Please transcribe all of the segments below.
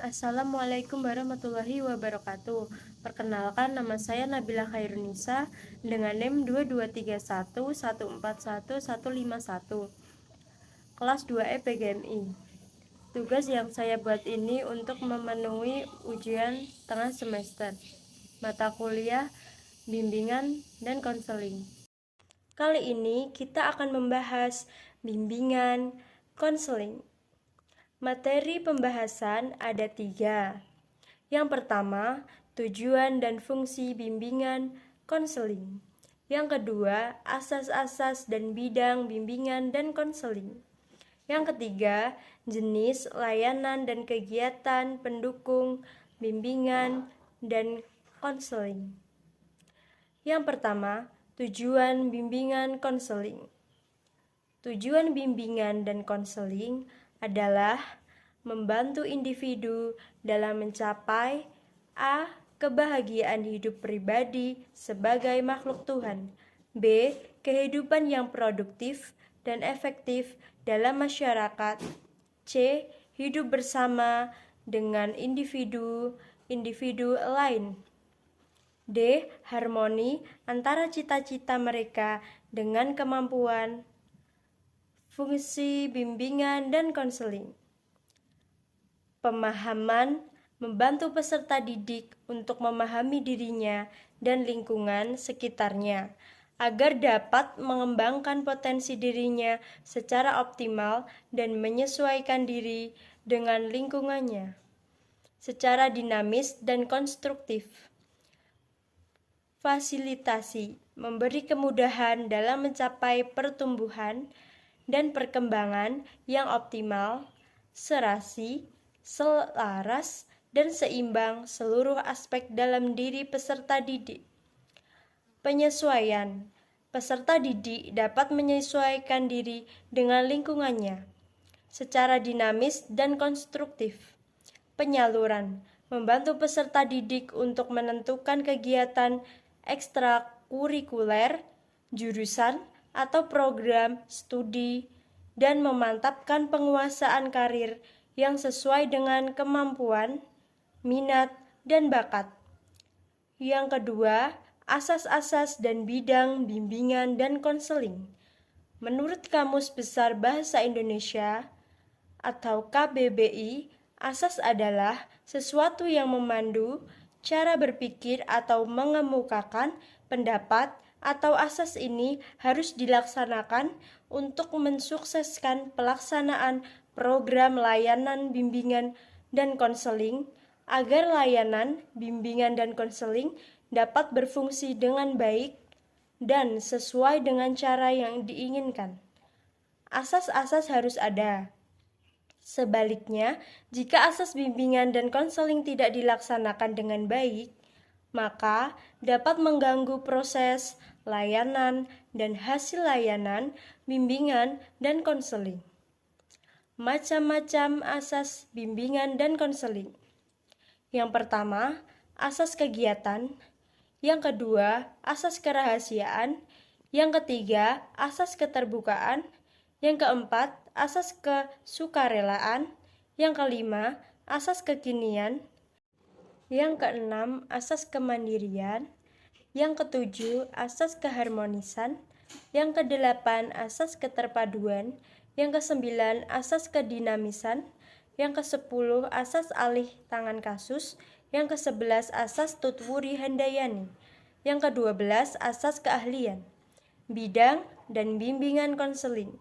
Assalamualaikum warahmatullahi wabarakatuh. Perkenalkan, nama saya Nabila Khairunisa dengan NIM 2231141151 kelas 2E PGMI. Tugas yang saya buat ini untuk memenuhi ujian tengah semester mata kuliah bimbingan dan konseling. Kali ini kita akan membahas bimbingan konseling. Materi pembahasan ada 3. Yang pertama, tujuan dan fungsi bimbingan konseling. Yang kedua, asas-asas dan bidang bimbingan dan konseling. Yang ketiga, jenis layanan dan kegiatan pendukung bimbingan dan konseling. Yang pertama, tujuan bimbingan konseling. Tujuan bimbingan dan konseling adalah membantu individu dalam mencapai A. Kebahagiaan hidup pribadi sebagai makhluk Tuhan. B. Kehidupan yang produktif dan efektif dalam masyarakat. C. Hidup bersama dengan individu lain. D. Harmoni antara cita-cita mereka dengan kemampuan. Fungsi bimbingan dan konseling. Pemahaman membantu peserta didik untuk memahami dirinya dan lingkungan sekitarnya agar dapat mengembangkan potensi dirinya secara optimal dan menyesuaikan diri dengan lingkungannya secara dinamis dan konstruktif. Fasilitasi memberi kemudahan dalam mencapai pertumbuhan dan perkembangan yang optimal, serasi, selaras, dan seimbang seluruh aspek dalam diri peserta didik. Penyesuaian. Peserta didik dapat menyesuaikan diri dengan lingkungannya secara dinamis dan konstruktif. Penyaluran membantu peserta didik untuk menentukan kegiatan ekstrakurikuler, jurusan, atau program studi dan memantapkan penguasaan karir yang sesuai dengan kemampuan, minat, dan bakat. Yang kedua, asas-asas dan bidang bimbingan dan konseling. Menurut Kamus Besar Bahasa Indonesia atau KBBI, asas adalah sesuatu yang memandu cara berpikir atau mengemukakan pendapat atau asas ini harus dilaksanakan untuk mensukseskan pelaksanaan program layanan bimbingan dan konseling agar layanan bimbingan dan konseling dapat berfungsi dengan baik dan sesuai dengan cara yang diinginkan. Asas-asas harus ada. Sebaliknya, jika asas bimbingan dan konseling tidak dilaksanakan dengan baik, maka dapat mengganggu proses layanan dan hasil layanan bimbingan dan konseling. Macam-macam asas bimbingan dan konseling. Yang pertama, asas kegiatan. Yang kedua, asas kerahasiaan. Yang ketiga, asas keterbukaan. Yang keempat, asas kesukarelaan. Yang kelima, asas kekinian. Yang keenam, asas kemandirian. Yang ketujuh, asas keharmonisan. Yang kedelapan, asas keterpaduan. Yang kesembilan, asas kedinamisan. Yang kesepuluh, asas alih tangan kasus. Yang kesebelas, asas tutwuri handayani. Yang kedua belas, asas keahlian. Bidang dan bimbingan konseling.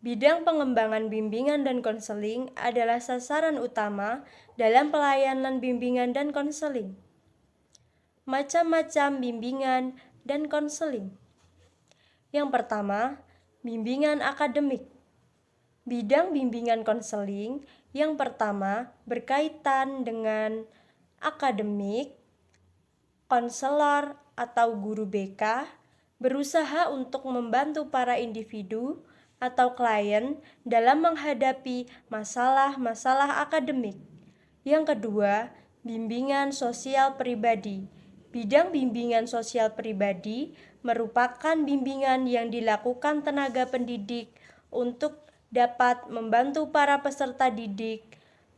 Bidang pengembangan bimbingan dan konseling adalah sasaran utama dalam pelayanan bimbingan dan konseling. Macam-macam bimbingan dan konseling. Yang pertama, bimbingan akademik. Bidang bimbingan konseling yang pertama berkaitan dengan akademik. Konselor atau guru BK berusaha untuk membantu para individu atau klien dalam menghadapi masalah-masalah akademik. Yang kedua, bimbingan sosial pribadi. Bidang bimbingan sosial pribadi merupakan bimbingan yang dilakukan tenaga pendidik untuk dapat membantu para peserta didik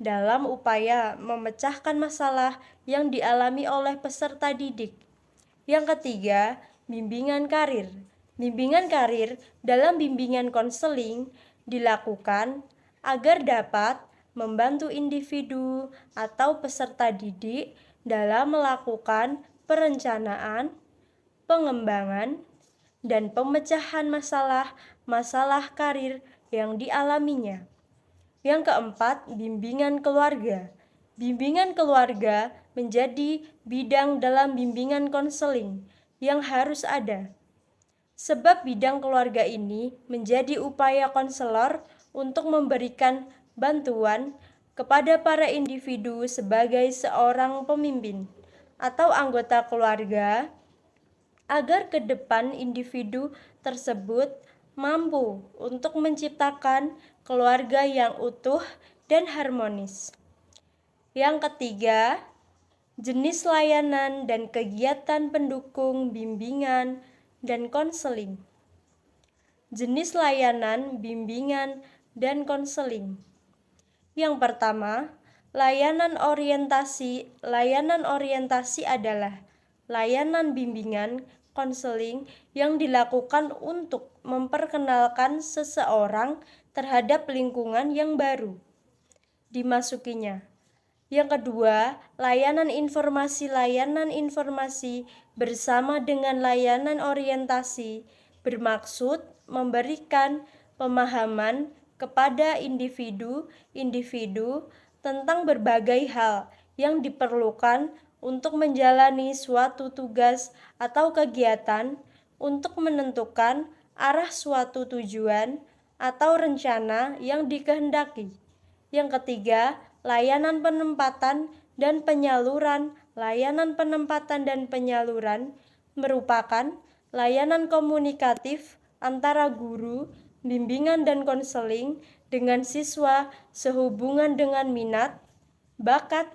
dalam upaya memecahkan masalah yang dialami oleh peserta didik. Yang ketiga, bimbingan karir. Bimbingan karir dalam bimbingan konseling dilakukan agar dapat membantu individu atau peserta didik dalam melakukan perencanaan, pengembangan, dan pemecahan masalah karir yang dialaminya. Yang keempat, bimbingan keluarga. Bimbingan keluarga menjadi bidang dalam bimbingan konseling yang harus ada. Sebab bidang keluarga ini menjadi upaya konselor untuk memberikan bantuan kepada para individu sebagai seorang pemimpin atau anggota keluarga agar ke depan individu tersebut mampu untuk menciptakan keluarga yang utuh dan harmonis. Yang ketiga, jenis layanan dan kegiatan pendukung bimbingan dan konseling. Jenis layanan, bimbingan, dan konseling. Yang pertama, layanan orientasi. Layanan orientasi adalah layanan bimbingan konseling yang dilakukan untuk memperkenalkan seseorang terhadap lingkungan yang baru dimasukinya. Yang kedua, layanan informasi. Layanan informasi bersama dengan layanan orientasi bermaksud memberikan pemahaman kepada individu tentang berbagai hal yang diperlukan untuk menjalani suatu tugas atau kegiatan untuk menentukan arah suatu tujuan atau rencana yang dikehendaki. Yang ketiga, layanan penempatan dan penyaluran. Layanan penempatan dan penyaluran merupakan layanan komunikatif antara guru, bimbingan dan konseling dengan siswa sehubungan dengan minat, bakat,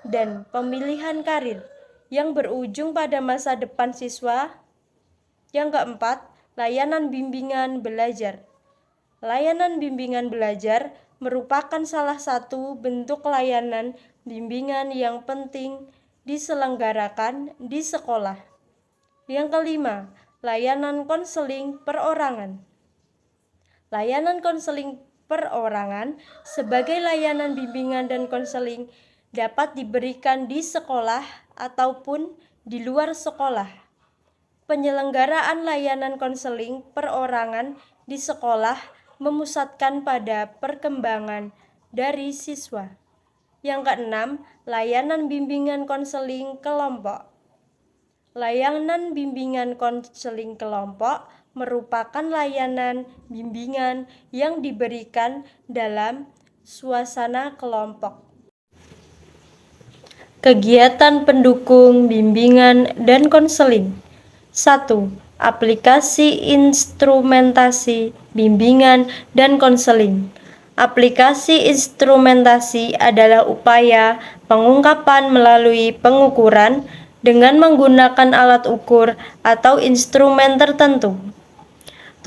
dan pemilihan karir yang berujung pada masa depan siswa. Yang keempat, layanan bimbingan belajar. Layanan bimbingan belajar merupakan salah satu bentuk layanan bimbingan yang penting diselenggarakan di sekolah. Yang kelima, layanan konseling perorangan. Layanan konseling perorangan sebagai layanan bimbingan dan konseling dapat diberikan di sekolah ataupun di luar sekolah. Penyelenggaraan layanan konseling perorangan di sekolah memusatkan pada perkembangan dari siswa. Yang keenam, layanan bimbingan konseling kelompok. Layanan bimbingan konseling kelompok merupakan layanan bimbingan yang diberikan dalam suasana kelompok. Kegiatan pendukung bimbingan dan konseling. 1. Aplikasi instrumentasi bimbingan dan konseling. Aplikasi instrumentasi adalah upaya pengungkapan melalui pengukuran dengan menggunakan alat ukur atau instrumen tertentu.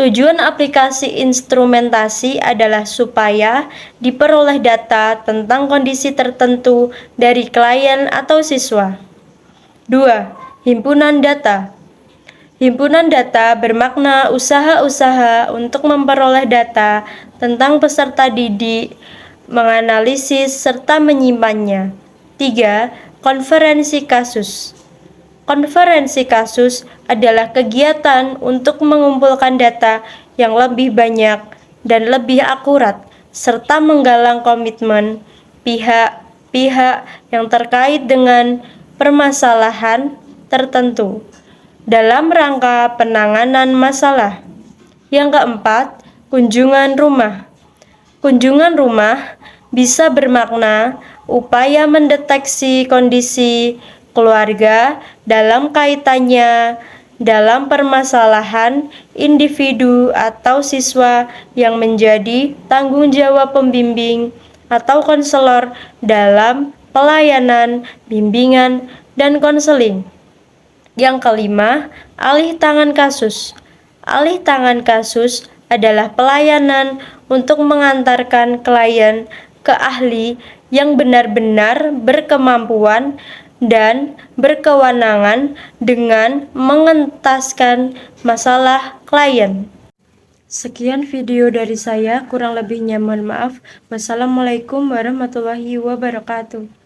Tujuan aplikasi instrumentasi adalah supaya diperoleh data tentang kondisi tertentu dari klien atau siswa. 2. Himpunan data. Himpunan data bermakna usaha-usaha untuk memperoleh data tentang peserta didik, menganalisis, serta menyimpannya. 3. Konferensi kasus. Konferensi kasus adalah kegiatan untuk mengumpulkan data yang lebih banyak dan lebih akurat, serta menggalang komitmen pihak-pihak yang terkait dengan permasalahan tertentu dalam rangka penanganan masalah. Yang keempat, kunjungan rumah. Kunjungan rumah bisa bermakna upaya mendeteksi kondisi keluarga dalam kaitannya dalam permasalahan individu atau siswa yang menjadi tanggung jawab pembimbing atau konselor dalam pelayanan, bimbingan, dan konseling. Yang kelima, alih tangan kasus. Alih tangan kasus adalah pelayanan untuk mengantarkan klien ke ahli yang benar-benar berkemampuan dan berkewenangan dengan mengentaskan masalah klien. Sekian video dari saya, kurang lebihnya mohon maaf. Wassalamualaikum warahmatullahi wabarakatuh.